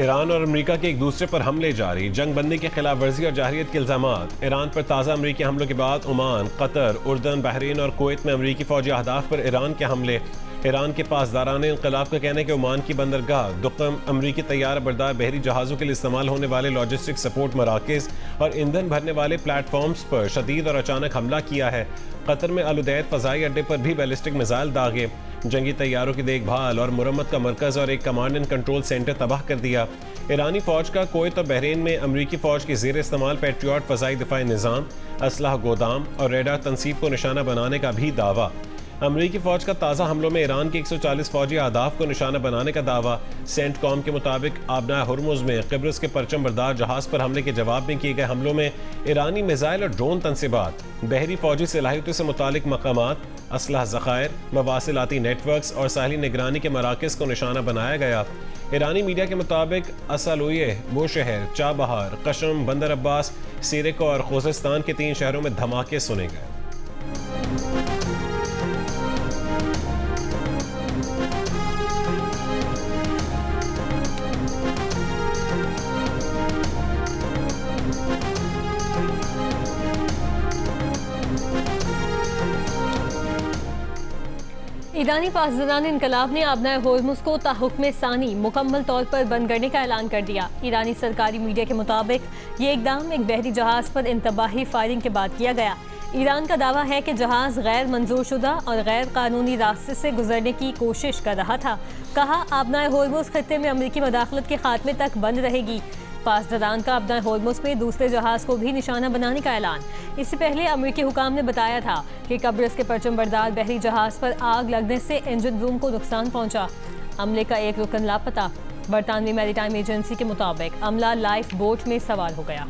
Iran और America के एक दूसरे पर हमले जारी, जंग बंदी की खिलाफ वर्जी और जाहिरियत के इल्जामात। ईरान पर ताज़ा अमेरिकी हमलों के बाद ओमान, कतर, उर्दन, बहरीन और कुवैत में अमेरिकी फौजी अहदाफ पर ईरान के हमले। ईरान के पासदारान इंकलाब का कहना है कि ओमान की बंदरगाह दुक़म अमरीकी तैयार बरदार बहरी जहाज़ों के लिए इस्तेमाल होने वाले लॉजिस्टिक सपोर्ट मराकज़ और ईंधन भरने वाले प्लेटफॉर्म्स पर शदीद और अचानक हमला किया है। कतर में अल-उदैद फ़ज़ाई अड्डे पर भी बैलिस्टिक मिसाइल दागे, जंगी तैयारों की देखभाल और मुरम्मत का मरकज़ और एक कमांड एंड कंट्रोल सेंटर तबाह कर दिया। ईरानी फ़ौज का कुवैत और बहरीन में अमरीकी फ़ौज के ज़ेर इस्तेमाल पैट्रियट फ़ज़ाई दिफ़ाई निज़ाम, असलहा गोदाम और रेडार तनसीब को निशाना बनाने का भी दावा। अमरीकी फ़ौज का ताज़ा हमलों में ईरान के 140 फ़ौजी अहदाफ को निशाना बनाने का दावा। सेंटकॉम के मुताबिक आबना हुर्मुज़ में क़िब्रस के परचम बरदार जहाज़ पर हमले के जवाब में किए गए हमलों में ईरानी मिसाइल और ड्रोन तनसीबात, बहरी फ़ौजी सलाहियतों से मुतालिक मकामात, असलहा ज़ख़ायर, मवासिलाती नेटवर्क्स और साहली निगरानी के मराकज़ को निशाना बनाया गया। ईरानी मीडिया के मुताबिक असलुए, बोशहर, चाबहार, कशम, बंदर अब्बास, सीरिक और खुज़स्तान के 3 शहरों में धमाके सुने गए। ईरानी पासदारान इनकलाब ने आबना होर्मुज़ को ताहुक्म सानी मुकम्मल तौर पर बंद करने का ऐलान कर दिया। ईरानी सरकारी मीडिया के मुताबिक ये इकदाम एक बहरी जहाज़ पर इंतबाही फायरिंग के बाद किया गया। ईरान का दावा है कि जहाज़ गैर मंजूर शुदा और गैर कानूनी रास्ते से गुजरने की कोशिश कर रहा था। कहा, आबना होर्मुज़ खत्ते में अमरीकी मदाखलत के खात्मे तक बंद रहेगी। पासदारान का आबना होर्मुज़ में दूसरे जहाज़ को भी निशाना बनाने का ऐलान। इससे पहले अमरीकी हुकाम ने बताया था कि क़िब्रस के परचम बरदार बहरी जहाज़ पर आग लगने से इंजन रूम को नुकसान पहुंचा। अमले का एक रुकन लापता। बरतानवी मैरीटाइम एजेंसी के मुताबिक अमला लाइफ बोट में सवार हो गया।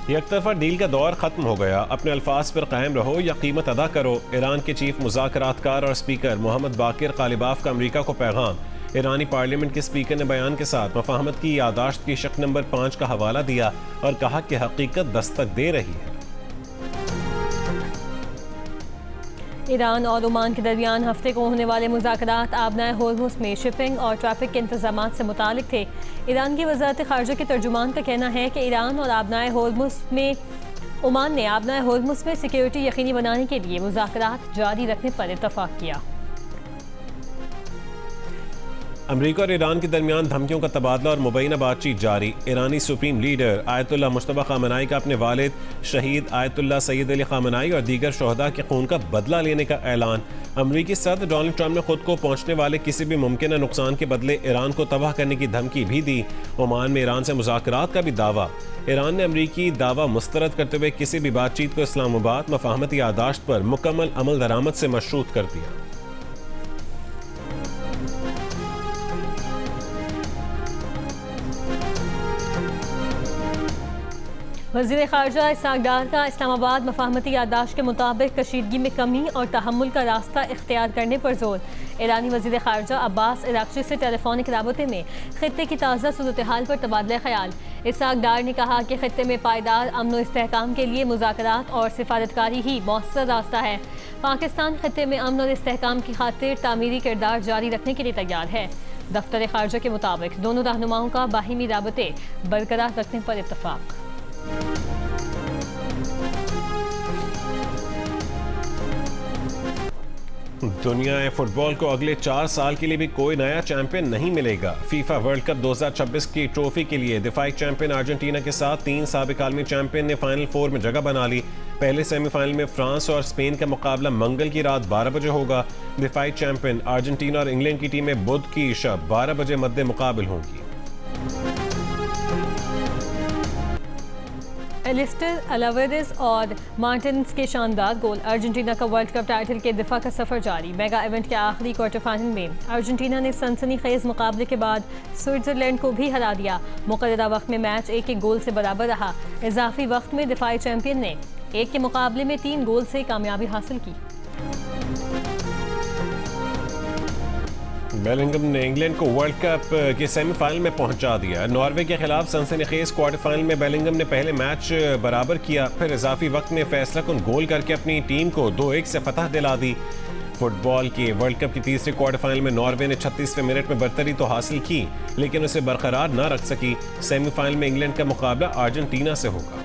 एकतरफा डील का दौर खत्म हो गया, अपने अल्फाज पर कायम रहो या कीमत अदा करो। ईरान के चीफ मुज़ाकरातकार और स्पीकर मोहम्मद बाकिर कालिबाफ का अमरीका को पैगाम। ईरानी पार्लियामेंट के स्पीकर ने बयान के साथ मफाहमत की यादाश्त की शक नंबर 5 का हवाला दिया और कहा कि हकीकत दस्तक दे रही है। ईरान और ओमान के दरमियान हफ्ते को होने वाले मुज़ाकरात आबना होर्मुज़ में शिपिंग और ट्रैफिक के इंतजाम से मुतालिक थे। ईरान की वज़ारत ख़ारिजा के तर्जुमान का कहना है कि ईरान और आबना होर्मुज़ में ओमान ने आबना होर्मुज़ में सिक्योरिटी यकीनी बनाने के लिए मुज़ाकरात जारी रखने पर इत्तफ़ाक़ किया। अमरीका और ईरान के दरमियान धमकियों का तबादला और मुबैना बातचीत जारी। ईरानी supreme leader Ayatollah Mojtaba Khamenei का अपने वालिद शहीद आयतुल्लाह सैयद अली ख़ामेनी और दीगर शहदा के खून का बदला लेने का ऐलान। अमरीकी सदर डोनाल्ड ट्रंप ने खुद को पहुंचने वाले किसी भी मुमकिन नुकसान के बदले ईरान को तबाह करने की धमकी भी दी। ओमान में ईरान से मुज़ाकरात का भी दावा। ईरान ने अमरीकी दावा मुस्तरद करते हुए किसी भी बातचीत को इस्लामाबाद मफाहमती यादाश्त पर मुकम्मल अमल दरामद से मशरूत कर दिया। वज़ीर ख़ारिजा इसहाक़ डार का इस्लामाबाद मफाहमती याददाश्त के मुताबिक कशीदगी में कमी और तहम्मुल का रास्ता इख्तियार करने पर जोर। ईरानी वज़ीर ख़ारिजा अब्बास इराक़ची से टेलीफोनिक राबते में ख़ित्ते की ताज़ा सूरत हाल पर तबादला ख़याल। इसहाक़ डार ने कहा कि ख़ित्ते में पायदार अमन व इस्तेहकाम के लिए मुज़ाकरात और सिफारतकारी ही मौसर रास्ता है। पाकिस्तान ख़ित्ते में अमन और इस्तेहकाम की खातिर तामीरी किरदार जारी रखने के लिए तैयार है। दफ्तर ख़ारिजा के मुताबिक दोनों रहनुमाओं का बाहिमी राबते बरकरार रखने पर इत्तफ़ाक़। दुनिया फुटबॉल को अगले 4 साल के लिए भी कोई नया चैंपियन नहीं मिलेगा। फीफा वर्ल्ड कप 2026 की ट्रॉफी के लिए दिफाई चैंपियन अर्जेंटीना के साथ 3 साबिक आलमी चैंपियन ने फाइनल 4 में जगह बना ली। पहले सेमीफाइनल में फ्रांस और स्पेन का मुकाबला मंगल की रात 12 बजे होगा। दिफाई चैंपियन अर्जेंटीना और इंग्लैंड की टीमें बुध की शब 12 बजे मद्दे मुकाबिल होंगी। एलिस्टर अलावेरेज और मार्टिन्स के शानदार गोल। अर्जेंटीना का वर्ल्ड कप टाइटल के दिफा का सफर जारी। मेगा इवेंट के आखिरी क्वार्टर फाइनल में अर्जेंटीना ने सनसनीखेज मुकाबले के बाद स्विट्जरलैंड को भी हरा दिया। मुकर्ररा वक्त में मैच 1-1 गोल से बराबर रहा। इजाफी वक्त में दिफाई चैंपियन ने 1 के मुकाबले में 3 गोल से कामयाबी हासिल की। बेलिंगम ने इंग्लैंड को वर्ल्ड कप के सेमीफाइनल में पहुंचा दिया। नॉर्वे के खिलाफ सनसनीखेज क्वार्टर फाइनल में बेलिंगम ने पहले मैच बराबर किया, फिर इजाफी वक्त में फैसला कुन गोल करके अपनी टीम को 2-1 से फतह दिला दी। फुटबॉल के वर्ल्ड कप की तीसरे क्वार्टर फाइनल में नॉर्वे ने 36वें मिनट में बरतरी तो हासिल की, लेकिन उसे बरकरार न रख सकी। सेमीफाइनल में इंग्लैंड का मुकाबला अर्जेंटीना से होगा।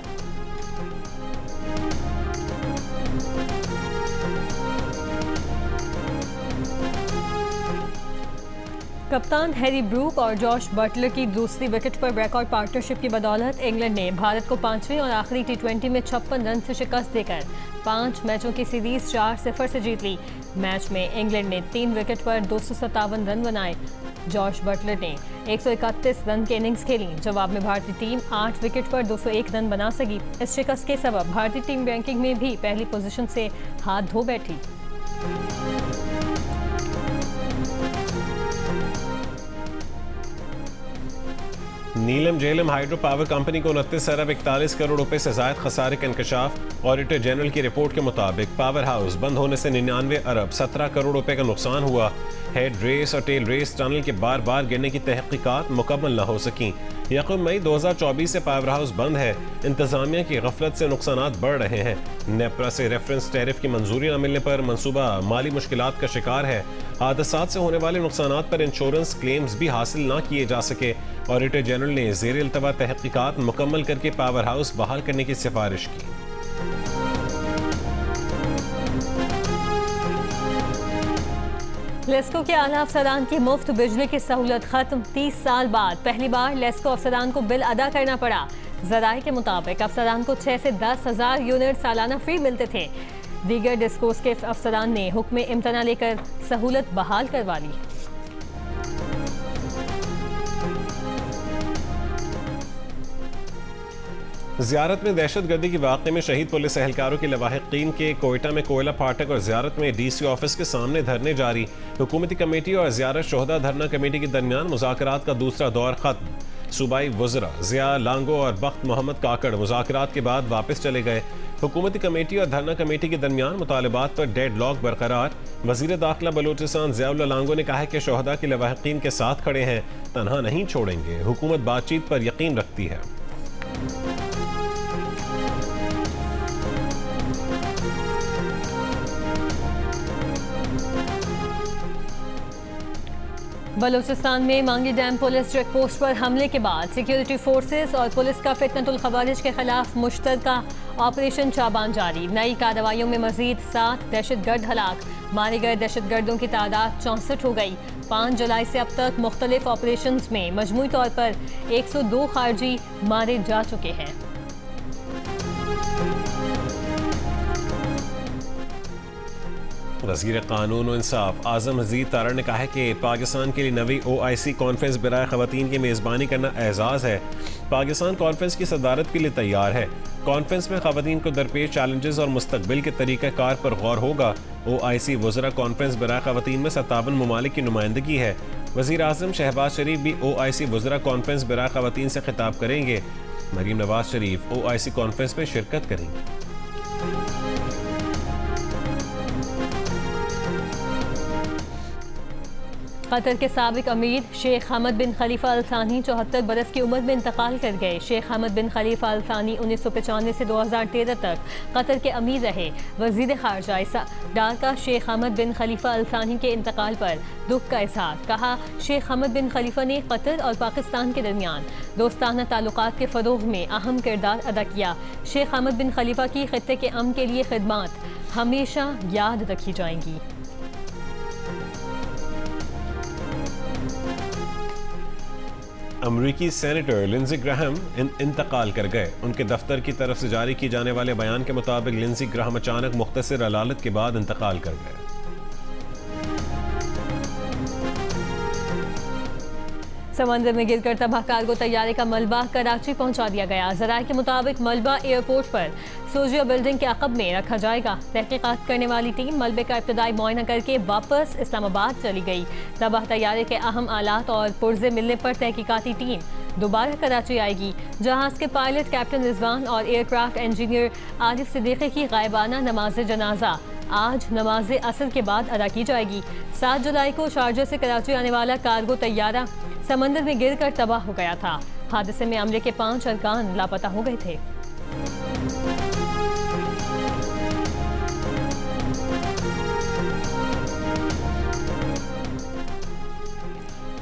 कप्तान हैरी ब्रूक और जॉश बटलर की दूसरी विकेट पर रिकॉर्ड पार्टनरशिप की बदौलत इंग्लैंड ने भारत को 5वें और आखिरी टी20 में 56 रन से शिकस्त देकर 5 मैचों की सीरीज 4-0 से जीत ली। मैच में इंग्लैंड ने 3 विकेट पर 257 रन बनाए। जॉश बटलर ने 131 रन की इनिंग्स खेली। जवाब में भारतीय टीम 8 विकेट पर 201 रन बना सकी। इस शिकस्त के सबब भारतीय टीम रैंकिंग में भी पहली पोजीशन से हाथ धो बैठी। नीलम झेलम हाइड्रो पावर कंपनी को 29 अरब 41 करोड़ रुपए से जायद खसारे का इंकशाफ। ऑडिटर जनरल की रिपोर्ट के मुताबिक पावर हाउस बंद होने से 99 अरब 17 करोड़ रुपए का नुकसान हुआ। हेड रेस और टेल रेस टनल के बार बार गिरने की तहकीकात मुकम्मल न हो सकी। यकम मई 2024 से पावर हाउस बंद है। इंतजामिया की गफलत से नुकसानात बढ़ रहे हैं। नेपरा से रेफरेंस टैरिफ की मंजूरी न मिलने पर मंसूबा माली मुश्किलात का शिकार है। हादसात से होने वाले नुकसानात पर इंश्योरेंस क्लेम्स भी हासिल न किए जा सके। ऑडिटर जनरल ने ज़ेर इल्तवा तहकीकात मुकम्मल करके पावर हाउस बहाल करने की सिफारिश की। लेस्को के आला अफसरान की मुफ्त बिजली की सहूलत खत्म। 30 साल बाद पहली बार लेस्को अफसरान को बिल अदा करना पड़ा। जराये के मुताबिक अफसरान को 6 से 10 हज़ार यूनिट सालाना फ्री मिलते थे। दीगर डिस्कोस के अफसरान ने हुक्म इम्तना लेकर सहूलत बहाल करवा ली। ज़ियारत में दहशतगर्दी के वाक़े में शहीद पुलिस एहलकारों के लवाहिकीन के कोयटा में कोयला फाटक और ज़ियारत में DC ऑफिस के सामने धरने जारी। हुकूमती कमेटी और ज़ियारत शोहदा धरना कमेटी के दरमियान मुज़ाकरात का दूसरा दौर खत्म। सूबाई वज़रा ज़िया लांगो और बख्त मोहम्मद काकड़ मुज़ाकरात के बाद वापस चले गए। हुकूमती कमेटी और धरना कमेटी के दरमियान मुतालबात पर डेड लॉक बरकरार। वज़ीर दाखिला बलूचिस्तान ज़ियाउल्लाह लांगो ने कहा है कि शोहदा के लवाहिकीन के साथ खड़े हैं, तनहा नहीं छोड़ेंगे। हुकूमत बातचीत पर यकीन रखती है। बलूचिस्तान में मांगी डैम पुलिस चेक पोस्ट पर हमले के बाद सिक्योरिटी फोर्सेस और पुलिस का फितनतुल खवारिज के खिलाफ मुश्तरका ऑपरेशन चाबान जारी। नई कार्रवाइयों में मजीद 7 दहशतगर्द हलाक। मारे गए दहशतगर्दों की तादाद 64 हो गई। 5 जुलाई से अब तक मुख्तलिफ ऑपरेशंस में मजमूई तौर पर 102 खारजी मारे जा चुके हैं। वज़ीर कानून और इंसाफ आज़म मजीद तारा ने कहा है कि पाकिस्तान के लिए नवी OIC कॉन्फ्रेंस बराए ख़वातीन की मेज़बानी करना एजाज़ है। पाकिस्तान कॉन्फ्रेंस की सदारत के लिए तैयार है। कॉन्फ्रेंस में ख़वातीन को दरपेश चैलेंजेस और मुस्तकबिल के तरीक़ाकार पर गौर होगा। OIC वज़रा कॉन्फ्रेंस बराए ख़वातीन में 57 ममालिक की नुमाइंदगी है। वज़ीर आज़म शहबाज शरीफ भी OIC वज़रा कॉन्फ्रेंस बराए ख़वातीन से खिताब करेंगे। मरीम नवाज शरीफ OIC कॉन्फ्रेंस में शिरकत करेंगे। कतर के साबिक अमीर शेख हमद बिन खलीफा अल थानी 74 बरस की उम्र में इंतकाल कर गए। शेख हमद बिन खलीफा अल थानी 1995 से 2013 तक कतर के अमीर रहे। वज़ीर ख़ारजा डार का शेख हमद बिन खलीफा अल थानी के इंतकाल पर दुख का इज़हार। कहा, शेख हमद बिन खलीफा ने कतर और पाकिस्तान के दरमियान दोस्ताना ताल्लुकात के फ़रोग़ में अहम किरदार अदा किया। शेख हमद बिन खलीफा की ख़ित्ते के अमन के लिए खिदमात हमेशा याद रखी जाएंगी। अमरीकी सेनेटर लिंजी ग्राहम इंतकाल कर गए। उनके दफ्तर की तरफ से जारी किए जाने वाले बयान के मुताबिक लिंजी ग्राहम अचानक मुख्तसर अलालत के बाद इंतकाल कर गए। समंदर में गिरकर तबाह कार्गो तैयारे का मलबा कराची पहुंचा दिया गया। ज़राए के मुताबिक मलबा एयरपोर्ट पर सोजिया बिल्डिंग के अक़ब में रखा जाएगा। तहकीकात करने वाली टीम मलबे का इब्तदाई मुआयना करके वापस इस्लामाबाद चली गई। तबाह तैयारे के अहम आलात और पुर्जे मिलने पर तहकीकाती टीम दोबारा कराची आएगी। जहाज़ के पायलट कैप्टन रिजवान और एयरक्राफ्ट इंजीनियर आरिफ सिद्दीकी की गायबाना नमाज जनाजा आज नमाज असर के बाद अदा की जाएगी। 7 जुलाई को शारजा से कराची आने वाला कार्गो तैयारा समंदर में गिरकर तबाह हो गया था। हादसे में अमले के 5 अरकान लापता हो गए थे।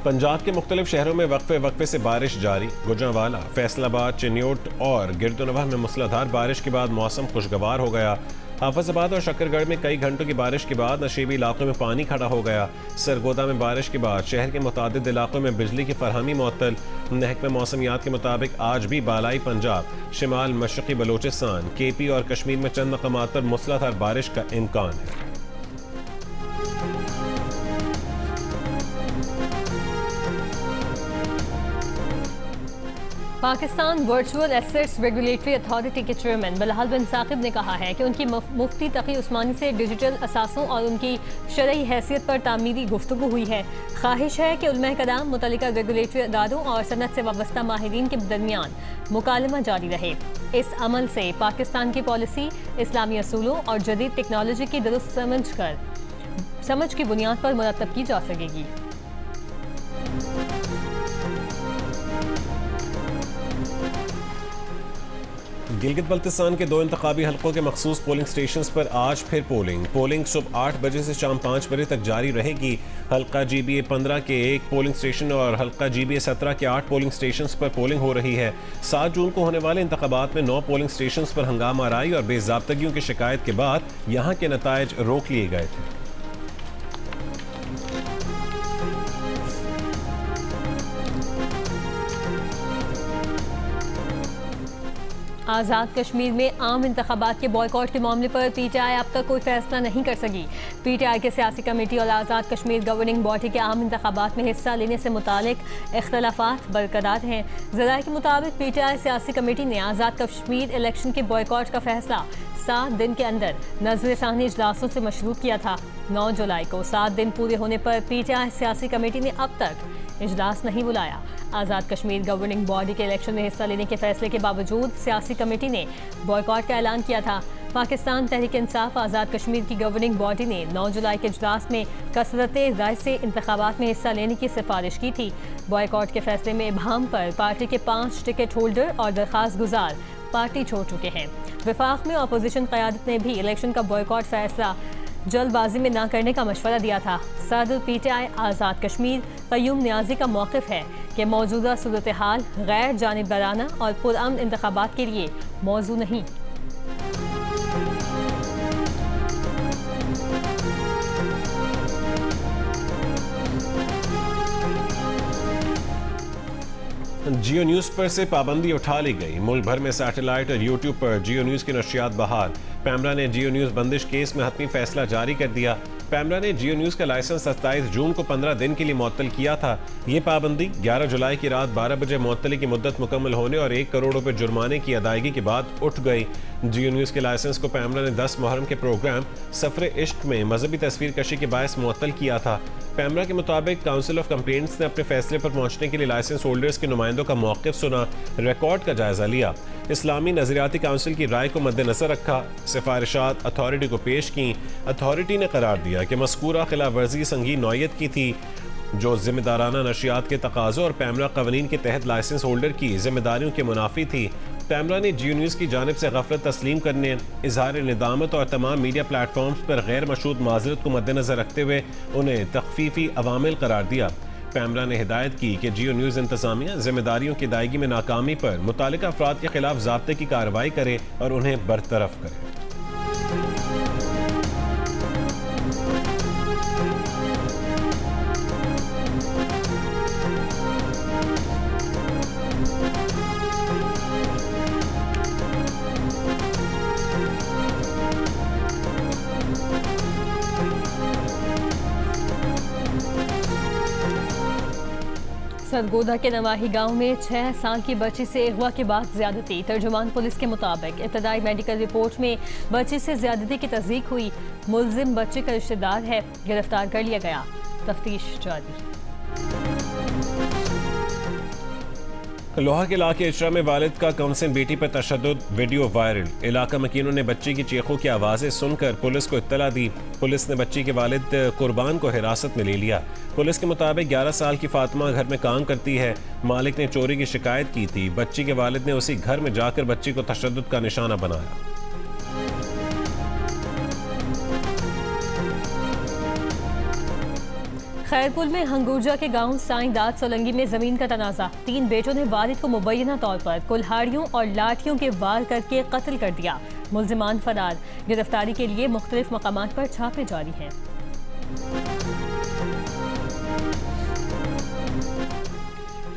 पंजाब के मुख्तलिफ शहरों में वक्फे से बारिश जारी। गुजरांवाला, फैसलाबाद, चिन्योट और गिरदोनवा में मूसलाधार बारिश के बाद मौसम खुशगवार हो गया। हाफिजाबाद और शकरगढ़ में कई घंटों की बारिश के बाद नशीबी इलाकों में पानी खड़ा हो गया। सरगोदा में बारिश के बाद शहर के मुतादिद इलाकों में बिजली की फरहमी मुअत्तल। महकमे मौसमियात के मुताबिक आज भी बालाई पंजाब, शिमाल मशरक़ी बलोचिस्तान, KP और कश्मीर में चंद मकामात पर मूसलाधार बारिश का इम्कान है। Pakistan virtual assets regulatory authority के चेयरमैन बिलाल बिन साकिब ने कहा है कि उनकी मुफ्ती तकी उस्मानी से डिजिटल असासों और उनकी शरई हैसियत पर तामीरी गुफ्तगू हुई है। ख्वाहिश है कि उलमा कलाम मुतल्लिका रेगुलेटरी अदारों और सनत से वाबस्ता माहिरीन के दरमियान मुकालमा जारी रहे। इस अमल से पाकिस्तान की पॉलिसी इस्लामी असूलों और जदीद टेक्नोलॉजी की दुरुस्त समझ की बुनियाद पर मुरतब की जा सकेगी। गिलगित बल्तिस्तान के 2 इंतखाबी हलकों के मखसूस पोलिंग स्टेशन पर आज फिर पोलिंग सुबह 8 बजे से शाम 5 बजे तक जारी रहेगी। हल्का GBA 15 के 1 पोलिंग स्टेशन और हल्का GBA 17 के 8 पोलिंग स्टेशन पर पोलिंग हो रही है। 7 जून को होने वाले इंतखाबात में 9 पोलिंग स्टेशन पर हंगामा आराई और बेज़ाब्तगियों की शिकायत के बाद यहाँ के नताइज रोक लिए गए थे। आज़ाद कश्मीर में आम इंतखाबात के बॉयकॉट के मामले पर PTI अब तक कोई फैसला नहीं कर सकी। PTI के सियासी कमेटी और आज़ाद कश्मीर गवर्निंग बॉडी के आम इंतखाबात में हिस्सा लेने से मुतालिक इख्तलाफात बरकरार हैं। ज़राए के मुताबिक PTI सियासी कमेटी ने आज़ाद कश्मीर इलेक्शन के बॉयकॉट का फैसला 7 दिन के अंदर नज़र-ए-सानी इजलासों से मशरूत किया था। 9 जुलाई को 7 दिन पूरे होने पर PTI सियासी कमेटी ने अब तक इजलास नहीं बुलाया। आज़ाद कश्मीर गवर्निंग बॉडी के इलेक्शन में हिस्सा लेने के फैसले के बावजूद सियासी कमेटी ने बॉयकॉट का ऐलान किया था। पाकिस्तान तहरीक इंसाफ आज़ाद कश्मीर की गवर्निंग बॉडी ने 9 जुलाई के इजलास में कसरत राय से इंतखाबात में हिस्सा लेने की सिफारिश की थी। बॉयकॉट के फैसले में इबहाम पर पार्टी के 5 टिकट होल्डर और दरख्वास्त गुजार पार्टी छोड़ चुके हैं। वफाक में अपोजिशन क़यादत ने भी इलेक्शन का बॉयकॉट फैसला जल्दबाजी में न करने का मशवरा दिया था। सदर PTI आज़ाद कश्मीर क़य्यूम नियाज़ी का मौक़िफ़ है कि मौजूदा सूरत हाल गैर जानिबदाराना और पुरअमन इंतखाबात के लिए मौजू नहीं। जियो न्यूज़ पर से पाबंदी उठा ली गई। मुल्क भर में सैटेलाइट और यूट्यूब पर जियो न्यूज़ की नशियात बहाल। पैमरा ने जियो न्यूज़ बंदिश केस में हतमी फैसला जारी कर दिया। पैमरा ने जियो न्यूज़ का लाइसेंस 27 जून को 15 दिन के लिए मुअत्तल किया था। ये पाबंदी 11 जुलाई की रात 12 बजे मुअत्तली की मुद्दत मुकम्मल होने और 1 करोड़ रुपए जुर्माने की अदायगी के बाद उठ गई। जियो न्यूज़ के लाइसेंस को पैमरा ने 10 मुहर्रम के प्रोग्राम सफर इश्क में मजहबी तस्वीर कशी के बायस मुअत्तल किया था। पैमरा के मुताबिक काउंसिल ऑफ कंप्लेंट्स ने अपने फैसले पर पहुंचने के लिए लाइसेंस होल्डर्स के नुमाइंदों का मौक़िफ़ सुना, रिकॉर्ड का जायजा लिया, इस्लामी नज़रियाती काउंसिल की राय को मद्देनजर रखा, सिफारिशात अथॉरिटी को पेश की। अथॉरिटी ने करार दिया कि मज़कूरा खिलाफ वर्जी संगीन नौयत की थी, जो जिम्मेदाराना नशियात के तकाज़ों और पैमरा कवानीन के तहत लाइसेंस होल्डर की जिम्मेदारियों के मुनाफी थी। पैमरा ने जियो न्यूज़ की जानिब से गफलत तस्लीम करने, इजहार निदामत और तमाम मीडिया प्लेटफॉर्म्स पर गैर मशरूत माजरत को मद्देनजर रखते हुए उन्हें तखफीफी अवामिल करार दिया। पैमरा ने हिदायत की कि जियो न्यूज़ इंतजामिया जिम्मेदारियों की अदायगी में नाकामी पर मुतालिका अफराद के खिलाफ ज़ाब्ते की कार्रवाई करे और उन्हें बरतरफ करे। सरगोदा के नवाही गांव में 6 साल की बच्ची से अगवा के बाद ज्यादती। तर्जुमान पुलिस के मुताबिक इब्तदाई मेडिकल रिपोर्ट में बच्ची से ज्यादती की तस्दीक हुई। मुलजिम बच्चे का रिश्तेदार है, गिरफ्तार कर लिया गया, तफ्तीश जारी। लोहा के इलाके इचरा में वालिद का कमसिन बेटी पर तशद्दुद, वीडियो वायरल। इलाका मकीनों ने बच्ची की चीखों की आवाज़ें सुनकर पुलिस को इत्तला दी। पुलिस ने बच्ची के वालिद कुर्बान को हिरासत में ले लिया। पुलिस के मुताबिक 11 साल की फातिमा घर में काम करती है। मालिक ने चोरी की शिकायत की थी। बच्ची के वालिद ने उसी घर में जाकर बच्ची को तशद्दुद का निशाना बनाया। खैरपुर में हंगूरजा के गांव साईंदाद सोलंगी में जमीन का तनाजा। 3 बेटों ने वालिद को मुबैना तौर पर कुल्हाड़ियों और लाठियों के वार करके कत्ल कर दिया। मुल्जिमान फरार। गिरफ्तारी के लिए मुख्तलिफ मकामात पर छापे जारी हैं।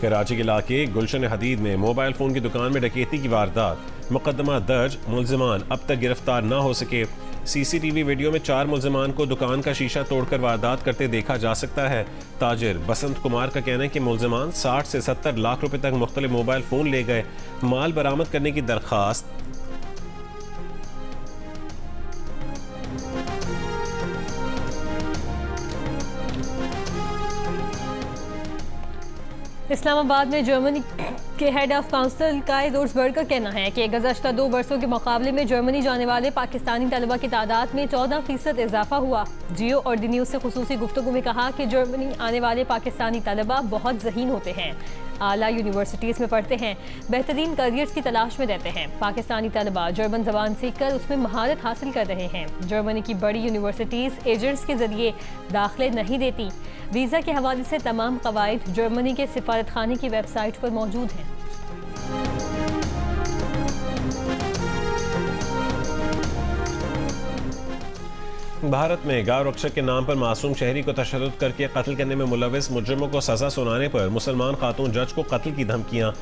कराची के इलाके गुलशन हदीद में मोबाइल फोन की दुकान में डकैती की वारदात। मुकदमा दर्ज, मुल्जिमान अब तक गिरफ्तार न हो सके। सीसीटीवी वीडियो में 4 मुल्जिमान को दुकान का शीशा तोड़कर वारदात करते देखा जा सकता है। ताजिर बसंत कुमार का कहना है कि मुल्जिमान 60 से 70 लाख रुपए तक मुख्तलिफ मोबाइल फोन ले गए। माल बरामद करने की दरखास्त। इस्लामाबाद में जर्मनी के हेड ऑफ काउंसिल काए रोजबर्ग का कहना है कि गुज़श्ता 2 वर्षों के मुकाबले में जर्मनी जाने वाले पाकिस्तानी तलबा की तादाद में 14% इजाफा हुआ। जियो और दी न्यूज़ से खुसूसी गुफ्तगू में कहा कि जर्मनी आने वाले पाकिस्तानी तलबा बहुत ज़हीन होते हैं, आला यूनिवर्सिटीज़ में पढ़ते हैं, बेहतरीन करियर्स की तलाश में रहते हैं। पाकिस्तानी तलबा जर्मन ज़बान सीख कर उसमें महारत हासिल कर रहे हैं। जर्मनी की बड़ी यूनिवर्सिटीज़ एजेंट्स के जरिए दाखिले नहीं देती। वीज़ा के हवाले से तमाम कवायद जर्मनी के सिफारतखाने की वेबसाइट पर मौजूद हैं। भारत में गांव रक्षक के नाम पर मासूम शहरी को तशद्दुद करके कत्ल करने में मुलविस मुजरिमों को सजा सुनाने पर मुसलमान खातून जज को कत्ल की धमकियां।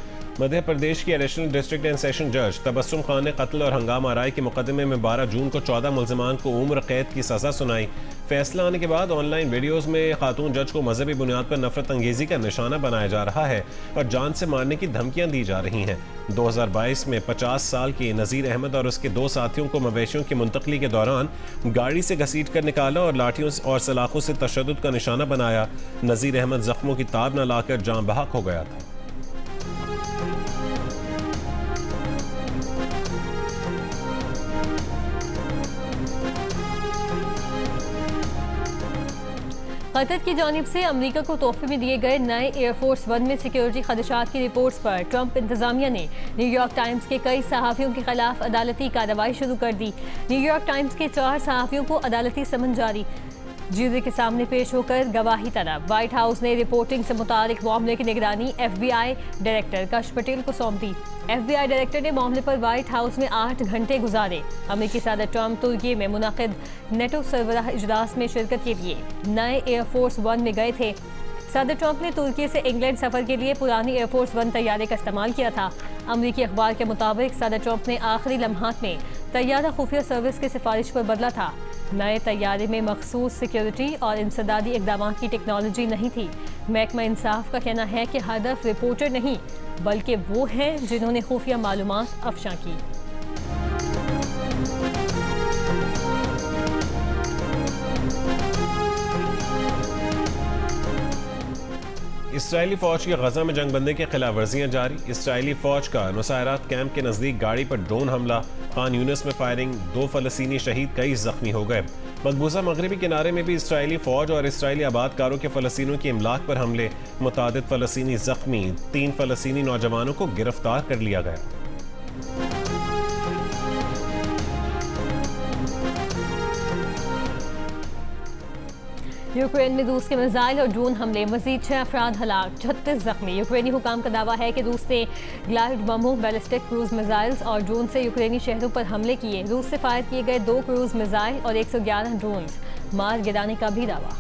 मध्य प्रदेश की एडिशनल डिस्ट्रिक्ट एंड सेशन जज तबस्सुम खान ने कत्ल और हंगामा आराई के मुकदमे में 12 जून को 14 मुल्जिमान को उम्र कैद की सजा सुनाई। फैसला आने के बाद ऑनलाइन वीडियोस में खातून जज को मजहबी बुनियाद पर नफरत अंगेजी का निशाना बनाया जा रहा है और जान से मारने की धमकियां दी जा रही हैं। 2022 में 50 साल के नज़ीर अहमद और उसके 2 साथियों को मवेशियों की मुंतकली के दौरान गाड़ी से घसीट कर निकाला और लाठियों और सलाखों से तशद्दुद का निशाना बनाया। नज़ीर अहमद जख्मों की ताब न लाकर जान बहक हो गया था। कतर की जानिब से अमरीका को तोहफे में दिए गए नए एयरफोर्स 1 में सिक्योरिटी खदशात की रिपोर्ट्स पर ट्रंप इंतजामिया ने न्यूयॉर्क टाइम्स के कई सहाफ़ियों के खिलाफ अदालती कार्रवाई शुरू कर दी। न्यूयॉर्क टाइम्स के 4 सहाफ़ियों को अदालती समन जारी। ज्यूरी के सामने पेश होकर गवाही तलब। व्हाइट हाउस ने रिपोर्टिंग से मुतालिक मामले की निगरानी FBI डायरेक्टर कश पटेल को सौंप दी। FBI डायरेक्टर ने मामले पर व्हाइट हाउस में 8 घंटे गुजारे। अमेरिकी सदर ट्रंप तुर्की में मुनक़िद नेटो सरबराह इजलास में शिरकत के लिए नए एयरफोर्स 1 में गए थे। सदर ट्रंप ने तुर्की से इंग्लैंड सफर के लिए पुरानी एयरफोर्स 1 तैयारे का इस्तेमाल किया था। अमरीकी अखबार के मुताबिक सदर ट्रंप ने आखिरी लम्हात में तैयारा खुफिया सर्विस की सिफारिश पर बदला था। नए तैयारे में मखसूस सिक्योरिटी और इंसदादी इकदाम की टेक्नोलॉजी नहीं थी। महकमा इंसाफ का कहना है कि हदफ रिपोर्टर नहीं बल्कि वो हैं जिन्होंने खुफिया मालूमात अफशा की। इसराइली फौज की गजा में जंगबंदी की खिलाफ वर्जियाँ जारी। इसराइली फौज का नुसैरात कैंप के नज़दीक गाड़ी पर ड्रोन हमला, खान यूनिस में फायरिंग, 2 फलस्तीनी शहीद, कई जख्मी हो गए। मकबूजा मगरबी किनारे में भी इसराइली फौज और इसराइली आबादकारों के फलस्तीनियों की इमलाक पर हमले, मुतादिद फलस्तीनी जख्मी, 3 फलस्तीनी नौजवानों को गिरफ्तार कर लिया गया। यूक्रेन में रूस के मिसाइल और ड्रोन हमले, मजीद 6 अफराद हलाक, 36 जख्मी। यूक्रेनी हुकाम का दावा है कि रूस ने ग्लाइड बमों, बैलिस्टिक क्रूज मिसाइल्स और ड्रोन से यूक्रेनी शहरों पर हमले किए। रूस से फायर किए गए 2 क्रूज मिसाइल और 111 ड्रोन मार गिराने का भी दावा।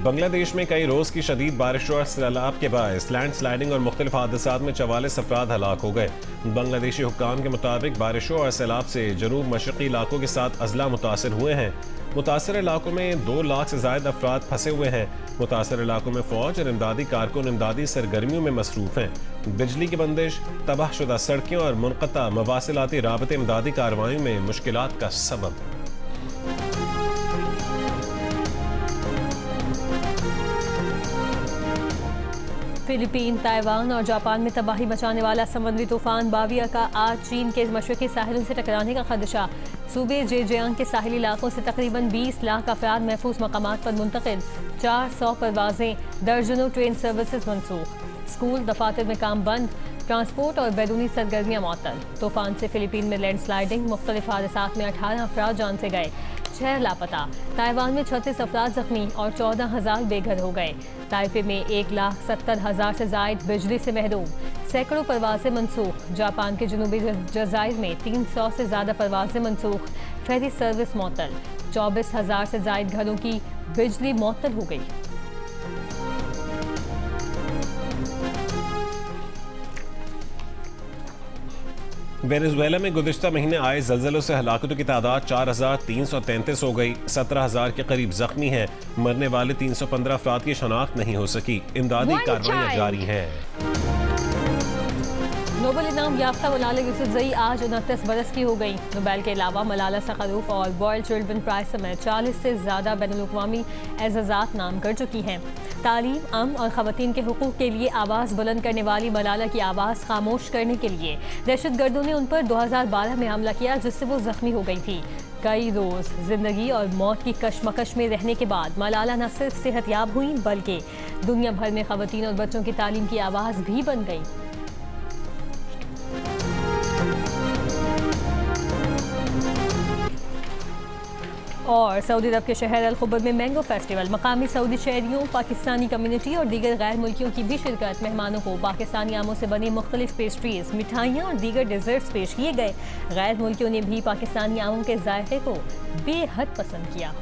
बांग्लादेश में कई रोज की शदीद बारिश और सैलाब के बायस लैंड स्लाइडिंग और मुख्तलिफ हादसात में 44 अफराद हलाक हो गए। बांग्लादेशी हुक्काम के मुताबिक बारिशों और सैलाब से जनूब मशरकी इलाकों के साथ अजला मुतासर हुए हैं। मुतासर इलाकों में 2 लाख से ज़ायद अफराद फंसे हुए हैं। मुतासर इलाकों में फौज और इमदादी कारकुन इमदादी सरगर्मियों में मसरूफ हैं। बिजली की बंदिश, तबाहशुदा सड़कें और मुनक़ता मवासिलाती राबते इमदादी कार्रवाइयों में मुश्किलात का सबब। फिलीपीन, ताइवान और जापान में तबाही मचाने वाला समुद्री तूफान बाविया का आज चीन के मशरकी साहिलों से टकराने का खदशा। सूबे जेजियांग के साहिली इलाकों से तकरीबन 20 लाख अफराद महफूज मकामात पर मुंतकिल। 400 परवाजें, दर्जनों ट्रेन सर्विसेज मनसूख। स्कूल, दफातर में काम बंद। ट्रांसपोर्ट और बैरूनी सरगर्मियाँ मअतल। तूफान से फिलीपीन में लैंडस्लाइडिंग, मुख्तलिफ हादसात में 18 अफराद जान से गए, 6 लापता। ताइवान में 36 अफराद जख्मी और 14,000 बेघर हो गए। ताइपे में 1,70,000 से जायद बिजली से महरूम। सैकड़ों परवाजें मनसूख। जापान के जनूबी जज़ाइर में 300 से ज़्यादा परवाजें मनसूख। Ferry service मअतल। 24,000 से जायद घरों की बिजली मअतल हो गई। वेनेजुएला में गुज़िश्ता महीने आए ज़लज़लों से हलाकतों की तादाद 4,333 हो गई। 17,000 के करीब जख्मी हैं। मरने वाले 315 अफराद की शनाख्त नहीं हो सकी। इमदादी कार्रवाइयाँ जारी हैं। नोबेल इनाम याफ्ता मलाला यूसुफजई आज 29 बरस की हो गई। नोबेल के अलावा मलाला सकरूफ और वर्ल्ड चिल्ड्रन प्राइज समेत 40 से ज़्यादा बैनुल-अक़वामी एज़ाज़ात नाम कर चुकी हैं। तालीम, अमन और ख़वातीन के हुकूक़ के लिए आवाज़ बुलंद करने वाली मलाला की आवाज़ खामोश करने के लिए दहशतगर्दों ने उन पर 2012 में हमला किया, जिससे वो जख्मी हो गई थी। कई रोज़ ज़िंदगी और मौत की कशमकश में रहने के बाद मलाला न सिर्फ सेहतयाब हुई, बल्कि दुनिया भर में ख़वातीन और बच्चों की तालीम की आवाज़ भी बन गई। और सऊदी अरब के शहर अल खुबर में मैंगो फेस्टिवल। मकामी सऊदी शहरियों, पाकिस्तानी कम्युनिटी और दीगर गैर मुल्कियों की भी शिरकत। मेहमानों को पाकिस्तानी आमों से बनी मुख्तलिफ पेस्ट्रीज, मिठाइयाँ और दीगर डिज़र्ट्स पेश किए गए। गैर मुल्कियों ने भी पाकिस्तानी आमों के जायके को बेहद पसंद किया।